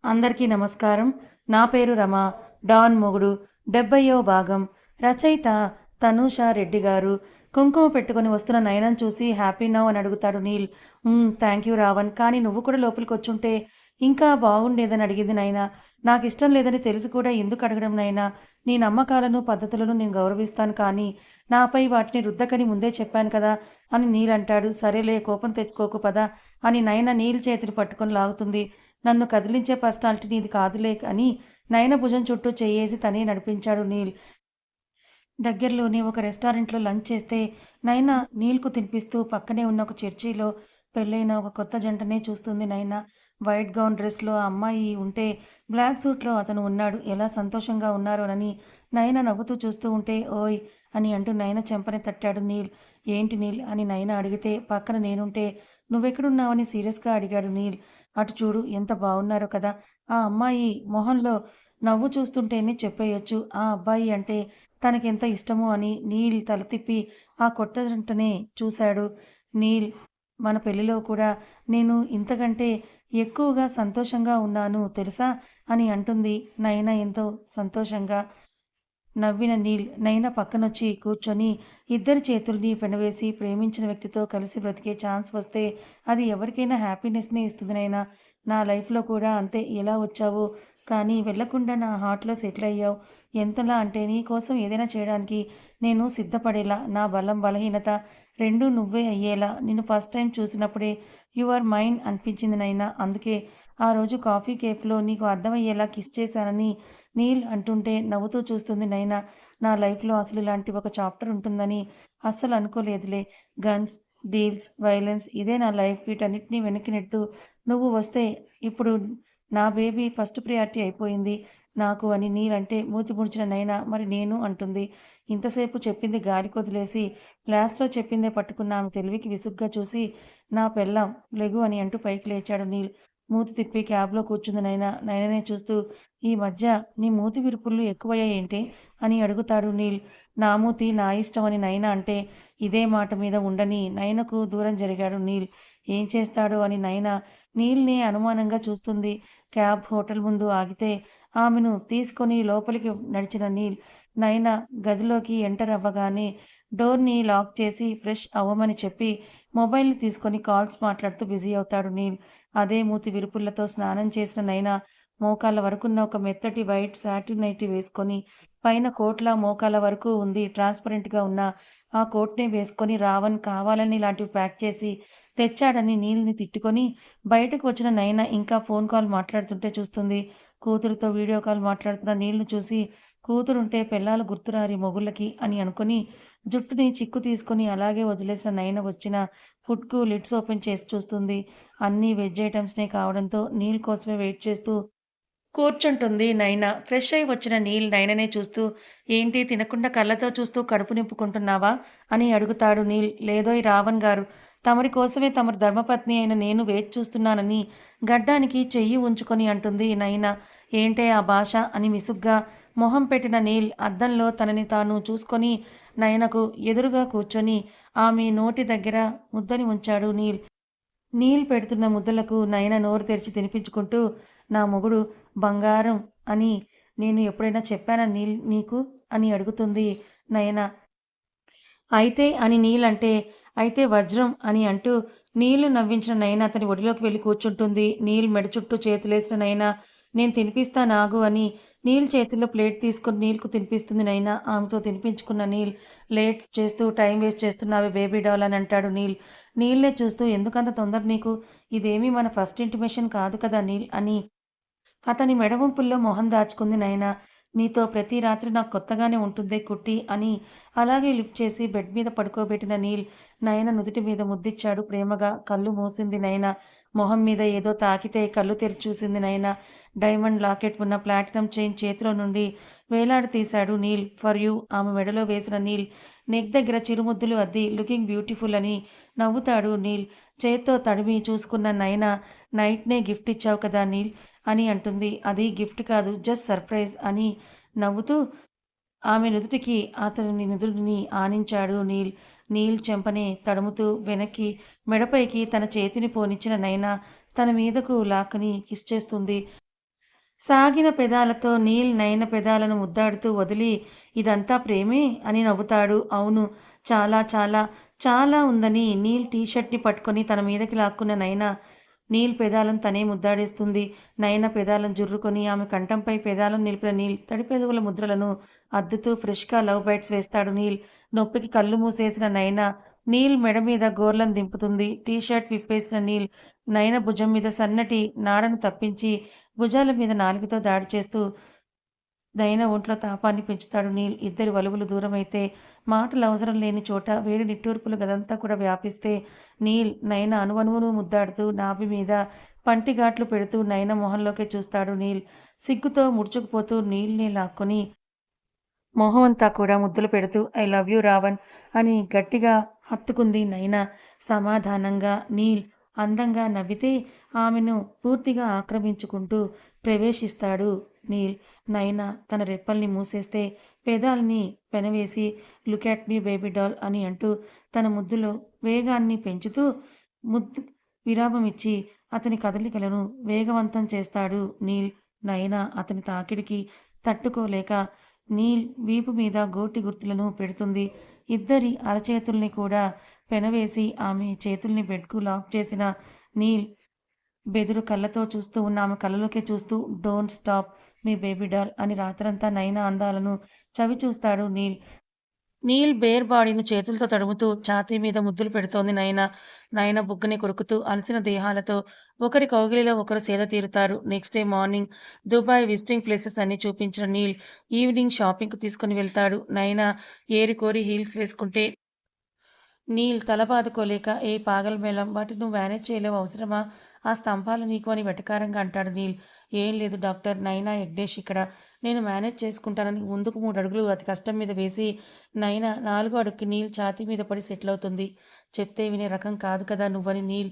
అందరికీ నమస్కారం. నా పేరు రమ. డాన్ మొగుడు 70వ భాగం. రచయిత తనూష రెడ్డి గారు. కుంకుమ పెట్టుకొని వస్తున్న నయనను చూసి హ్యాపీ నౌ అని అడుగుతాడు నీల్. Thank you Raavan. కానీ నువ్వు కూడా లోపలికొచ్చుంటే ఇంకా బాగుండేదని అడిగింది నయన. నాకిష్టం లేదని తెలిసి కూడా ఎందుకు అడగడం నయనా? నీ నమ్మకాలను, పద్ధతులను నేను గౌరవిస్తాను కానీ నాపై వాటిని రుద్దకని ముందే చెప్పాను కదా అని నీల్ అంటాడు. సరేలే కోపం తెచ్చుకోకు పద అని నయన నీల్ చేతిని పట్టుకొని లాగుతుంది. నన్ను కదిలించే పర్సనాలిటీ నీది కాదులే అని నయన భుజం చుట్టూ చెయ్యేసి తనే నడిపించాడు నీల్. దగ్గరలోనే ఒక రెస్టారెంట్లో లంచ్ చేస్తే నయన నీల్కు తినిపిస్తూ పక్కనే ఉన్న ఒక చర్చిలో పెళ్ళైన ఒక కొత్త జంటనే చూస్తుంది నయన. వైట్ గౌన్ డ్రెస్లో ఆ అమ్మాయి ఉంటే బ్లాక్ సూట్లో అతను ఉన్నాడు. ఎలా సంతోషంగా ఉన్నారోనని నయన నవ్వుతూ చూస్తూ ఉంటే ఓయ్ అని అంటూ నయన చెంపని తట్టాడు నీల్. ఏంటి నీల్ అని నయన అడిగితే పక్కన నేనుంటే నువ్వెక్కడున్నావని సీరియస్గా అడిగాడు నీల్. అటు చూడు ఎంత బాగున్నారో కదా. ఆ అమ్మాయి మొహంలో నవ్వు చూస్తుంటేనే చెప్పేయొచ్చు ఆ అబ్బాయి అంటే తనకెంత ఇష్టమో అని. నీల్ తల తిప్పి ఆ కొత్త జంటనే చూశాడు. నీల్, మన పెళ్లిలో కూడా నేను ఇంతకంటే ఎక్కువగా సంతోషంగా ఉన్నాను తెలుసా అని అంటుంది నయన ఎంతో సంతోషంగా. నవ్విన నీల్ నయన పక్కనొచ్చి కూర్చొని ఇద్దరి చేతుల్ని పెనవేసి ప్రేమించిన వ్యక్తితో కలిసి బ్రతికే ఛాన్స్ వస్తే అది ఎవరికైనా హ్యాపీనెస్నే ఇస్తుంది నైనా. నా లైఫ్లో కూడా అంతే. ఎలా వచ్చావో కానీ వెళ్ళకుండా నా హార్ట్లో సెటిల్ అయ్యావు. ఎంతలా అంటే నీ కోసం ఏదైనా చేయడానికి నేను సిద్ధపడేలా. నా బలం బలహీనత రెండూ నువ్వే అయ్యేలా నిన్ను ఫస్ట్ టైం చూసినప్పుడే యు ఆర్ మైండ్ అనిపించింది నైనా. అందుకే ఆ రోజు కాఫీ కేఫ్లో నీకు అర్థమయ్యేలా కిస్ చేశానని నీల్ అంటుంటే నవ్వుతూ చూస్తుంది నైనా. నా లైఫ్లో అసలు ఇలాంటి ఒక చాప్టర్ ఉంటుందని అస్సలు అనుకోలేదులే. గన్స్, డీల్స్, వైలెన్స్ ఇదే నా లైఫ్. వీటన్నిటిని వెనక్కి నెడుతూ నువ్వు వస్తే ఇప్పుడు నా బేబీ ఫస్ట్ ప్రియారిటీ అయిపోయింది నాకు అని నీల్ అంటే మూతి ముడిచిన నైనా మరి నేను అంటుంది. ఇంతసేపు చెప్పింది గాలికి వదిలేసి క్లాస్లో చెప్పిందే పట్టుకున్న ఆమె తెలివికి విసుగ్గా చూసి నా పెళ్ళాం లెగు అని అంటూ పైకి లేచాడు నీల్. మూతి తిప్పి క్యాబ్లో కూర్చుంది నైనా. నయననే చూస్తూ ఈ మధ్య నీ మూతి విరుపుళ్ళు ఎక్కువయ్యాయేంటి అని అడుగుతాడు నీల్. నా మూతి నా ఇష్టం అని నయన అంటే ఇదే మాట మీద ఉండని నయనకు దూరం జరిగాడు నీల్. ఏం చేస్తాడో అని నయన నీల్ని అనుమానంగా చూస్తుంది. క్యాబ్ హోటల్ ముందు ఆగితే ఆమెను తీసుకొని లోపలికి నడిచిన నీల్ నయన గదిలోకి ఎంటర్ అవ్వగానే డోర్ని లాక్ చేసి ఫ్రెష్ అవ్వమని చెప్పి మొబైల్ని తీసుకొని కాల్స్ మాట్లాడుతూ బిజీ అవుతాడు నీల్. అదే మూతి విరుపులతో స్నానం చేసిన నైనా మోకాళ్ళ వరకున్న ఒక మెత్తటి వైట్ సాటిన్ నైటీ వేసుకొని పైన కోట్లా మోకాళ్ళ వరకు ఉంది ట్రాన్స్పరెంట్గా ఉన్న ఆ కోట్నే వేసుకొని రావణ్ కావాలని ఇలాంటివి ప్యాక్ చేసి తెచ్చాడని నీల్ని తిట్టుకొని బయటకు వచ్చిన నైనా ఇంకా ఫోన్ కాల్ మాట్లాడుతుంటే చూస్తుంది. కూతురుతో వీడియో కాల్ మాట్లాడుతున్న నీళ్లు చూసి కూతురుంటే పెళ్ళాలు గుర్తురారి మొగుళ్ళకి అని అనుకుని జుట్టుని చిక్కు తీసుకొని అలాగే వదిలేసిన నయన వచ్చిన ఫుడ్కు లిడ్స్ ఓపెన్ చేసి చూస్తుంది. అన్నీ వెజ్ ఐటమ్స్నే కావడంతో నీల్ కోసమే వెయిట్ చేస్తూ కూర్చుంటుంది నైన. ఫ్రెష్ అయి వచ్చిన నీల్ నయననే చూస్తూ ఏంటి తినకుండా కళ్ళతో చూస్తూ కడుపు నింపుకుంటున్నావా అని అడుగుతాడు నీల్. లేదోయ్ రావణ్ గారు, తమరి కోసమే తమరి ధర్మపత్ని అయిన నేను వేచి చూస్తున్నానని గడ్డానికి చెయ్యి ఉంచుకొని అంటుంది నయన. ఏంటే ఆ భాష అని విసుగ్గా మొహం పెట్టిన నీల్ అద్దంలో తనని తాను చూసుకొని నయనకు ఎదురుగా కూర్చొని ఆమె నోటి దగ్గర ముద్దని ఉంచాడు నీల్. నీల్ పెడుతున్న ముద్దలకు నయన నోరు తెరిచి తినిపించుకుంటూ నా మొగుడు బంగారం అని నేను ఎప్పుడైనా చెప్పానా నీల్ నీకు అని అడుగుతుంది నయన. అయితే అని నీల్ అంటే అయితే వజ్రం అని అంటూ నీళ్లు నవ్వించిన నయన అతని ఒడిలోకి వెళ్ళి కూర్చుంటుంది. నీల్ మెడ చుట్టూ చేతులేసిన నయన నేను తినిపిస్తా నాగు అని నీల్ చేతుల్లో ప్లేట్ తీసుకుని నీల్కు తినిపిస్తుంది నైనా. ఆమెతో తినిపించుకున్న నీల్ లేట్ చేస్తూ టైం వేస్ట్ చేస్తున్నావే బేబీ డాల్ అని అంటాడు నీల్. నీల్నే చూస్తూ ఎందుకంత తొందర నీకు? ఇదేమీ మన ఫస్ట్ ఇంటిమేషన్ కాదు కదా నీల్ అని అతని మెడవంపుల్లో మొహం దాచుకుంది నయన. నీతో ప్రతి రాత్రి నాకు కొత్తగానే ఉంటుందే కుట్టి అని అలాగే లిఫ్ట్ చేసి బెడ్ మీద పడుకోబెట్టిన నీల్ నయన నుదుటి మీద ముద్దిచ్చాడు ప్రేమగా. కళ్ళు మూసింది నయన. మొహం మీద ఏదో తాకితే కళ్ళు తెరిచి చూసింది నయన. డైమండ్ లాకెట్ ఉన్న ప్లాటినం చైన్ చేతిలో నుండి వేలాడి తీశాడు నీల్. ఫర్ యూ ఆమె మెడలో వేసిన నీల్ నెక్ దగ్గర చిరుముద్దులు అద్ది లుకింగ్ బ్యూటిఫుల్ అని నవ్వుతాడు నీల్. చేత్తో తడిమి చూసుకున్న నయన నైట్నే గిఫ్ట్ ఇచ్చావు కదా నీల్ అని అంటుంది. అది గిఫ్ట్ కాదు జస్ట్ సర్ప్రైజ్ అని నవ్వుతూ ఆమె నుదుటికి అతని నుదుటిని ఆనించాడు నీల్. నీల్ చెంపని తడుముతూ వెనక్కి మెడపైకి తన చేతిని పోనిచ్చిన నైనా తన మీదకు లాక్కుని కిస్ చేస్తుంది. సాగిన పెదాలతో నీల్ నయన పెదాలను ముద్దాడుతూ వదిలి ఇదంతా ప్రేమే అని నవ్వుతాడు. అవును, చాలా చాలా చాలా ఉందని నీల్ టీషర్ట్ని పట్టుకొని తన మీదకి లాక్కున్న నయన నీల్ పెదాలను తనే ముద్దాడేస్తుంది. నయన పెదాలను జుర్రుకొని ఆమె కంఠంపై పెదాలను నిలిపిన నీల్ తడి పెదవుల ముద్రలను అద్దుతూ ఫ్రెష్గా లవ్ బైట్స్ వేస్తాడు నీల్. నొప్పికి కళ్ళు మూసేసిన నయన నీల్ మెడ మీద గోర్లను దింపుతుంది. టీషర్ట్ విప్పేసిన నీల్ నయన భుజం మీద సన్నటి నాడను తప్పించి భుజాల మీద నాలుకతో దాడి చేస్తూ నయన ఒంట్లో తాపాన్ని పెంచుతాడు నీల్. ఇద్దరి వలువలు దూరమైతే మాటలు అవసరం లేని చోట వేడి నిట్టూర్పులు గదంతా కూడా వ్యాపిస్తే నీల్ నయన అణువణువును ముద్దాడుతూ నాభి మీద పంటిఘాట్లు పెడుతూ నయన మొహంలోకి చూస్తాడు నీల్. సిగ్గుతో ముడుచుకుపోతూ నీల్ని లాక్కొని మొహమంతా కూడా ముద్దులు పెడుతూ ఐ లవ్ యూ రావణ్ అని గట్టిగా హత్తుకుంది నయన. సమాధానంగా నీల్ అందంగా నవ్వితే ఆమెను పూర్తిగా ఆక్రమించుకుంటూ ప్రవేశిస్తాడు నీల్. నయన తన రెప్పల్ని మూసేస్తే పెదాల్ని పెనవేసి look at me baby doll అని అంటూ తన ముద్దులో వేగాన్ని పెంచుతూ ముద్దు విరామమిచ్చి అతని కదలికలను వేగవంతం చేస్తాడు నీల్. నయన అతని తాకిడికి తట్టుకోలేక నీల్ వీపు మీద గోటి గుర్తులను పెడుతుంది. ఇద్దరి అరచేతుల్ని కూడా పెనవేసి ఆమె చేతుల్ని బెడ్కు లాక్ చేసిన నీల్ బెదురు కళ్ళతో చూస్తూ ఉన్న ఆమె కళ్ళలోకే చూస్తూ don't stop me baby doll అని రాత్రంతా నయన అందాలను చవి చూస్తాడు నీల్. నీల్ బేర్ బాడీని చేతులతో తడుముతూ ఛాతీ మీద ముద్దులు పెడుతోంది నయన. నయన బుగ్గని కొరుకుతూ అలసిన దేహాలతో ఒకరి కౌగిలిలో ఒకరు సేద తీరుతారు. Next day morning Dubai visiting places అన్ని చూపించిన నీల్ ఈవినింగ్ షాపింగ్కు తీసుకుని వెళ్తాడు. నయన ఏరికోరి హీల్స్ వేసుకుంటే నీల్ తల బాదుకోలేక ఏ పాగల్ మేళం వాటిని నువ్వు మేనేజ్ చేయలేవు అవసరమా ఆ స్తంభాలు నీకు అని వెటకారంగా అంటాడు నీల్. ఏం లేదు డాక్టర్, నైనా యగ్నేష్ ఇక్కడ, నేను మేనేజ్ చేసుకుంటానని ముందుకు 3 అడుగులు అతి కష్టం మీద వేసి నైనా 4వ అడుగుకి నీల్ ఛాతీ మీద పడి సెటిల్ అవుతుంది. చెప్తే వినే రకం కాదు కదా నువ్వని నీల్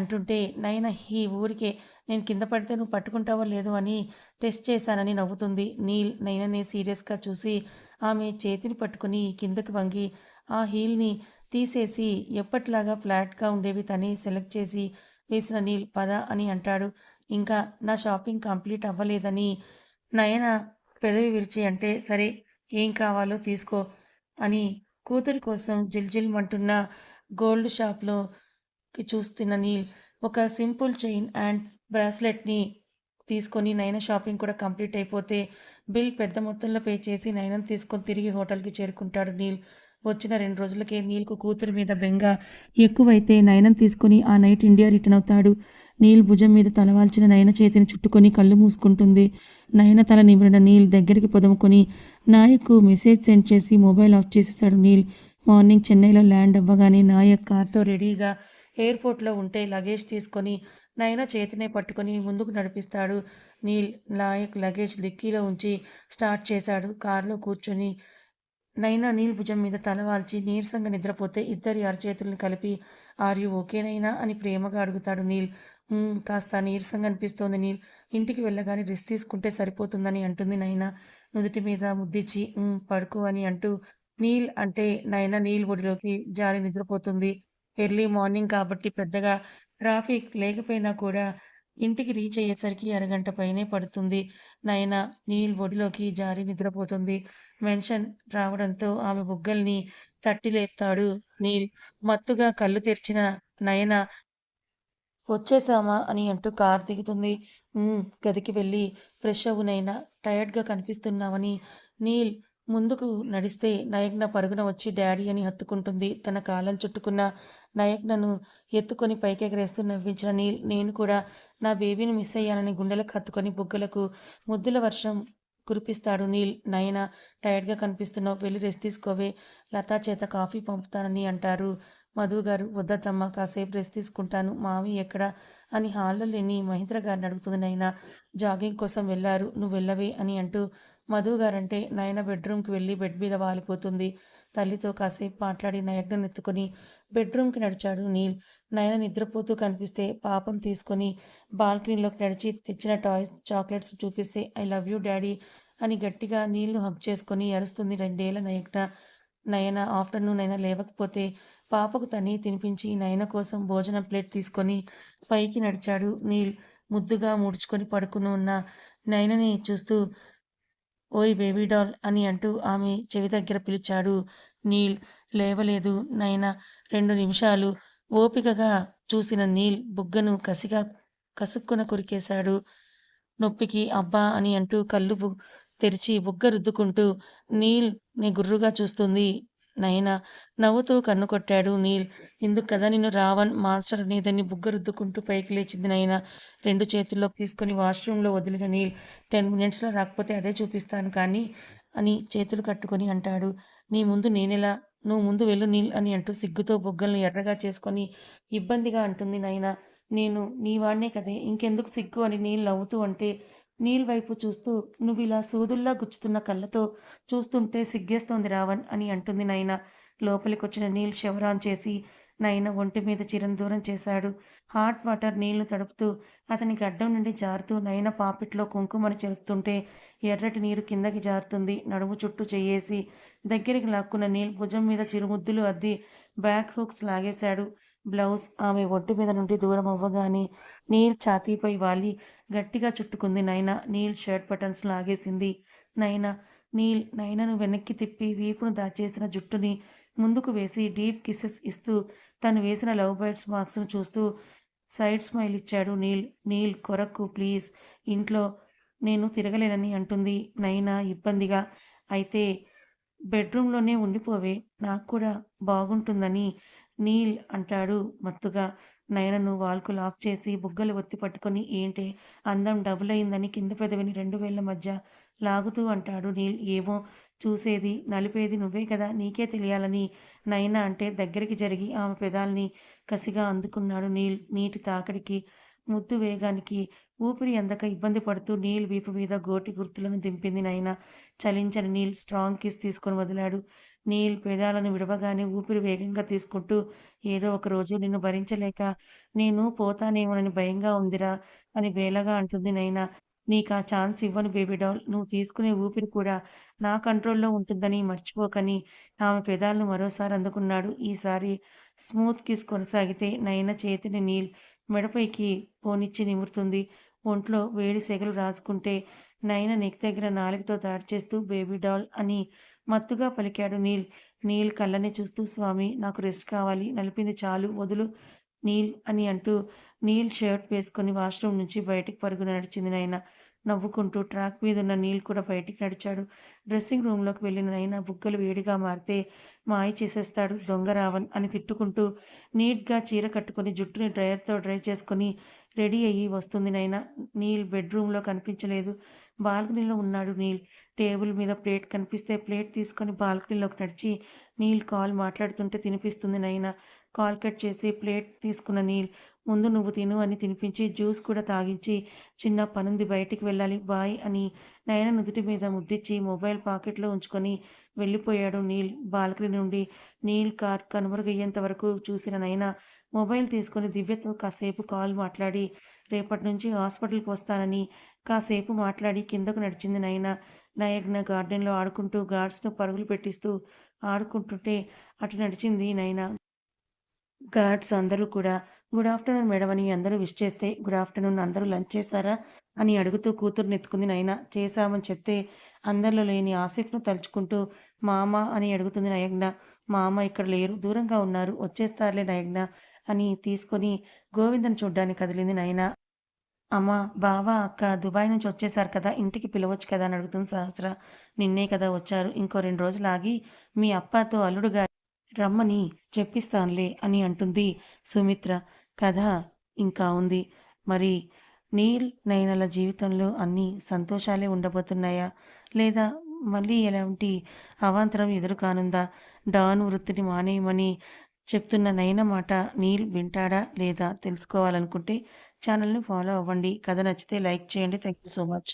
అంటుంటే నైనా ఈ ఊరికే నేను కింద పడితే నువ్వు పట్టుకుంటావో లేదో అని టెస్ట్ చేశానని నవ్వుతుంది. నీల్ నైనని సీరియస్గా చూసి ఆమె చేతిని పట్టుకుని కిందకి వంగి ఆ హీల్ని తీసేసి ఎప్పటిలాగా ఫ్లాట్గా ఉండేవి తనే సెలెక్ట్ చేసి వేసిన నీల్ పద అని అంటాడు. ఇంకా నా షాపింగ్ కంప్లీట్ అవ్వలేదని నయన పెదవి విరిచి అంటే సరే ఏం కావాలో తీసుకో అని కూతురి కోసం జిల్జిల్మంటున్న గోల్డ్ షాప్లోకి చూస్తున్న నీల్ ఒక సింపుల్ చైన్ అండ్ బ్రాస్లెట్ని తీసుకొని నయన షాపింగ్ కూడా కంప్లీట్ అయిపోతే బిల్ పెద్ద మొత్తంలో పే చేసి నయనం తీసుకొని తిరిగి హోటల్కి చేరుకుంటాడు నీల్. వచ్చిన 2 రోజులకే నీల్కు కూతురి మీద బెంగ ఎక్కువైతే నయనం తీసుకుని ఆ నైట్ ఇండియా రిటర్న్ అవుతాడు. నీల్ భుజం మీద తలవాల్చిన నయన చేతిని చుట్టుకొని కళ్ళు మూసుకుంటుంది. నయన తల నిమిరిన నీల్ దగ్గరికి పొదముకొని నాయక్కు మెసేజ్ సెండ్ చేసి మొబైల్ ఆఫ్ చేసేశాడు నీల్. మార్నింగ్ చెన్నైలో ల్యాండ్ అవ్వగానే నాయక్ కార్తో రెడీగా ఎయిర్పోర్ట్లో ఉంటే లగేజ్ తీసుకొని నయన చేతినే పట్టుకొని ముందుకు నడిపిస్తాడు నీల్. నాయక్ లగేజ్ డిక్కీలో ఉంచి స్టార్ట్ చేశాడు. కారులో కూర్చొని నైనా నీల్ భుజం మీద తలవాల్చి నీరసంగా నిద్రపోతే ఇద్దరి అరచేతుల్ని కలిపి ఆర్ యూ ఓకేనైనా అని ప్రేమగా అడుగుతాడు నీల్. కాస్త నీరసంగా అనిపిస్తోంది నీల్, ఇంటికి వెళ్ళగానే రెస్ట్ తీసుకుంటే సరిపోతుందని అంటుంది నైనా నుదుటి మీద ముద్దిచ్చి. పడుకో అని అంటూ నీల్ అంటే నైనా నీల్ ఒడిలోకి జారి నిద్రపోతుంది. ఎర్లీ మార్నింగ్ కాబట్టి పెద్దగా ట్రాఫిక్ లేకపోయినా కూడా ఇంటికి రీచ్ అయ్యేసరికి అరగంట పైనే పడుతుంది. నయన నీల్ ఒడిలోకి జారి నిద్రపోతుంది. మెన్షన్ రావడంతో ఆమె బుగ్గల్ని తట్టి లేపుతాడు నీల్. మత్తుగా కళ్ళు తెరిచిన నయన వచ్చేసామా అని అంటూ కారు దిగుతుంది. గదికి వెళ్ళి ఫ్రెష్ అవ్వు నైనా, టయర్డ్గా కనిపిస్తున్నావని నీల్ ముందుకు నడిస్తే నయగ్న పరుగున వచ్చి డాడీ అని హత్తుకుంటుంది. తన కాలం చుట్టుకున్న నయగ్నను ఎత్తుకొని పైకెగరేస్తూ నవ్వించిన నీల్ నేను కూడా నా బేబీని మిస్ అయ్యానని గుండెలకు హత్తుకొని బుగ్గలకు ముద్దుల వర్షం కురిపిస్తాడు నీల్. నయన టైర్డ్గా కనిపిస్తున్నావు, వెళ్ళి రెస్ట్ తీసుకోవే, లతా చేత కాఫీ పంపుతానని అంటారు. మధు గారు వద్దత్తమ్మ, కాసేపు రెస్ట్ తీసుకుంటాను, మావి ఎక్కడ అని హాల్లో లేని మహేంద్ర గారిని అడుగుతుంది నయన. జాగింగ్ కోసం వెళ్ళారు, నువ్వు వెళ్ళవే అని అంటూ మధు గారంటే నయన బెడ్రూమ్కి వెళ్ళి బెడ్ మీద వాలిపోతుంది. తల్లితో కాసేపు మాట్లాడి నయగ్న ఎత్తుకొని బెడ్రూమ్కి నడిచాడు నీల్. నయన నిద్రపోతూ కనిపిస్తే పాపం తీసుకొని బాల్కనీలోకి నడిచి తెచ్చిన టాయ్స్ చాక్లెట్స్ చూపిస్తే ఐ లవ్ యూ డాడీ అని గట్టిగా నీళ్లు హగ్ చేసుకొని అరుస్తుంది 2 ఏళ్ల నయగ్న. నయన ఆఫ్టర్నూన్ అయినా లేవకపోతే పాపకు తని తినిపించి నయన కోసం భోజనం ప్లేట్ తీసుకొని పైకి నడిచాడు నీల్. ముద్దుగా ముడుచుకొని పడుకుని ఉన్న నయనని చూస్తూ ఓయ్ బేబీ డాల్ అని అంటూ ఆమె చెవి దగ్గర పిలిచాడు నీల్. లేవలేదు నయన. 2 నిమిషాలు ఓపికగా చూసిన నీల్ బుగ్గను కసిగా కసుక్కున కొరికేశాడు. నొప్పికి అబ్బా అని అంటూ కళ్ళు తెరిచి బుగ్గ రుద్దుకుంటూ నీల్ ని గుర్రుగా చూస్తుంది నయన. నవ్వుతూ కన్ను కొట్టాడు నీల్. ఇందుకు కదా నిన్ను రావణ్ మాస్టర్ అనేదని బుగ్గ రుద్దుకుంటూ పైకి లేచింది నయన. 2 చేతుల్లోకి తీసుకొని వాష్రూమ్లో వదిలిన నీల్ 10 మినిట్స్లో రాకపోతే అదే చూపిస్తాను కానీ అని చేతులు కట్టుకొని అంటాడు. నీ ముందు నేనెలా? నువ్వు ముందు వెళ్ళు నీల్ అని అంటూ సిగ్గుతో బుగ్గలను ఎర్రగా చేసుకొని ఇబ్బందిగా అంటుంది నయన. నేను నీ వాడినే కదే ఇంకెందుకు సిగ్గు అని నీల్ నవ్వుతూ అంటే నీల్ వైపు చూస్తూ నువ్విలా సూదుల్లా గుచ్చుతున్న కళ్ళతో చూస్తుంటే సిగ్గేస్తోంది రావణ్ అని అంటుంది నయన. లోపలికొచ్చిన నీల్ షవర్ ఆన్ చేసి నయన ఒంటి మీద చీరను దూరం చేశాడు. హాట్ వాటర్ నీళ్లు తడుపుతూ అతని గడ్డం నుండి జారుతూ నయన పాపిట్లో కుంకుమను చెరుపుతుంటే ఎర్రటి నీరు కిందకి జారుతుంది. నడుము చుట్టూ చెయ్యేసి దగ్గరికి లాక్కున్న నీల్ భుజం మీద చిరుముద్దులు అద్ది బ్యాక్ హుక్స్ లాగేశాడు. బ్లౌజ్ ఆమె ఒంటి మీద నుండి దూరం అవ్వగానే నీల్ ఛాతీపై వాలి గట్టిగా చుట్టుకుంది నయన. నీల్ షర్ట్ బటన్స్ లాగేసింది నయన. నయనను వెనక్కి తిప్పి వీపును దాచేసిన జుట్టుని ముందుకు వేసి డీప్ కిసెస్ ఇస్తూ తను వేసిన లవ్ బర్డ్స్ మార్క్స్ను చూస్తూ సైడ్ స్మైల్ ఇచ్చాడు నీల్. నీల్ కొరకు ప్లీజ్, ఇంట్లో నేను తిరగలేనని అంటుంది నయన ఇబ్బందిగా. అయితే బెడ్రూమ్లోనే ఉండిపోవే, నాకు కూడా బాగుంటుందని నీల్ అంటాడు మత్తుగా. నయనను వాల్కు లాక్ చేసి బుగ్గలు ఒత్తి పట్టుకొని ఏంటే అందం డబుల్ అయిందని కింద పెదవిని 2 వేళ్ల మధ్య లాగుతూ అంటాడు నీల్. ఏమో, చూసేది నలిపేది నువ్వే కదా, నీకే తెలియాలని నయన అంటే దగ్గరికి జరిగి ఆమె పెదాల్ని కసిగా అందుకున్నాడు నీల్. నీటి తాకిడికి ముద్దు వేగానికి ఊపిరి అందక ఇబ్బంది పడుతూ నీల్ వీపు మీద గోటి గుర్తులను దింపింది నయన. చలించని నీల్ స్ట్రాంగ్ కిస్ తీసుకొని వదిలాడు. నీల్ పెదాలను విడవగానే ఊపిరి వేగంగా తీసుకుంటూ ఏదో ఒక రోజు నిన్ను భరించలేక నేను పోతానేమోనని భయంగా ఉందిరా అని బేలగా అంటుంది నైనా. నీకా ఛాన్స్ ఇవ్వను బేబీ డాల్. నువ్వు తీసుకునే ఊపిరి కూడా నా కంట్రోల్‌లో ఉంటుందని మర్చిపోకని ఆమె పెదాలను మరోసారి అందుకున్నాడు. ఈసారి స్మూత్ కిస్ కొనసాగితే నయన చేతిని నీల్ మెడపైకి పోనిచ్చి నిమురుతుంది. ఒంట్లో వేడి సెగలు రాజుకుంటే నయన నెక్ దగ్గర నాలుకతో దాడి చేస్తూ బేబీ డాల్ అని మత్తుగా పలికాడు నీల్. నీల్ కళ్ళని చూస్తూ స్వామి నాకు రెస్ట్ కావాలి. నలిపింది చాలు వదులు నీల్ అని అంటూ నీల్ షర్ట్ వేసుకొని వాష్రూమ్ నుంచి బయటికి పరుగున నడిచింది నయన. నవ్వుకుంటూ ట్రాక్ మీదున్న నీల్ కూడా బయటికి నడిచాడు. డ్రెస్సింగ్ రూమ్లోకి వెళ్ళిన నయన బుగ్గలు వేడిగా మారితే మాయ చేసేస్తాడు దొంగ రావణ్ అని తిట్టుకుంటూ నీట్గా చీర కట్టుకొని జుట్టుని డ్రైయర్తో డ్రై చేసుకొని రెడీ అయ్యి వస్తుంది నయన. నీల్ బెడ్రూమ్లో కనిపించలేదు. బాల్కనీలో ఉన్నాడు నీల్. టేబుల్ మీద ప్లేట్ కనిపిస్తే ప్లేట్ తీసుకొని బాల్కనీలోకి నడిచి నీల్ కాల్ మాట్లాడుతుంటే తినిపిస్తుంది నయన. కాల్ కట్ చేసి ప్లేట్ తీసుకున్న నీల్ ముందు నువ్వు తిను అని తినిపించి జ్యూస్ కూడా తాగించి చిన్న పనుంది బయటికి వెళ్ళాలి బాయ్ అని నయన నుదుటి మీద ముద్దిచ్చి మొబైల్ పాకెట్లో ఉంచుకొని వెళ్ళిపోయాడు నీల్. బాల్కనీ నుండి నీల్ కార్ కనుమరుగయ్యేంత వరకు చూసిన నయన మొబైల్ తీసుకొని దివ్యతో కాసేపు కాల్ మాట్లాడి రేపటి నుంచి హాస్పిటల్కి వస్తానని కాసేపు మాట్లాడి కిందకు నడిచింది నయన. నయగ్న గార్డెన్లో ఆడుకుంటూ గార్డ్స్ను పరుగులు పెట్టిస్తూ ఆడుకుంటుంటే అటు నడిచింది నయన. గార్డ్స్ అందరూ కూడా గుడ్ ఆఫ్టర్నూన్ మేడం అని అందరూ విష్ చేస్తే గుడ్ ఆఫ్టర్నూన్ అందరూ లంచ్ చేశారా అని అడుగుతూ కూతుర్ని ఎత్తుకుంది నయన. చేశామని చెప్తే అందరిలో లేని ఆసిఫ్ను తలుచుకుంటూ మామ అని అడుగుతుంది నయగ్న. మామ ఇక్కడ లేరు, దూరంగా ఉన్నారు, వచ్చేస్తారులే నయగ్న అని తీసుకొని గోవిందను చూడ్డానికి కదిలింది నయన. అమ్మ, బావ, అక్క దుబాయ్ నుంచి వచ్చేసారు కదా, ఇంటికి పిలవచ్చు కదా అని అడుగుతుంది సహస్ర. నిన్నే కదా వచ్చారు, ఇంకో 2 రోజులు ఆగి మీ అప్పతో అల్లుడుగా రమ్మని చెప్పిస్తానులే అని అంటుంది సుమిత్ర. కథ ఇంకా ఉంది. మరి నీల్ నయనల జీవితంలో అన్ని సంతోషాలే ఉండబోతున్నాయా, లేదా మళ్ళీ ఎలాంటి అవాంతరం ఎదురు కానుందా? డాన్ వృత్తిని మానేయమని చెప్తున్న నయన మాట నీల్ వింటాడా లేదా తెలుసుకోవాలనుకుంటే ఛానల్ని ఫాలో అవ్వండి. కథ నచ్చితే లైక్ చేయండి. Thank you so much.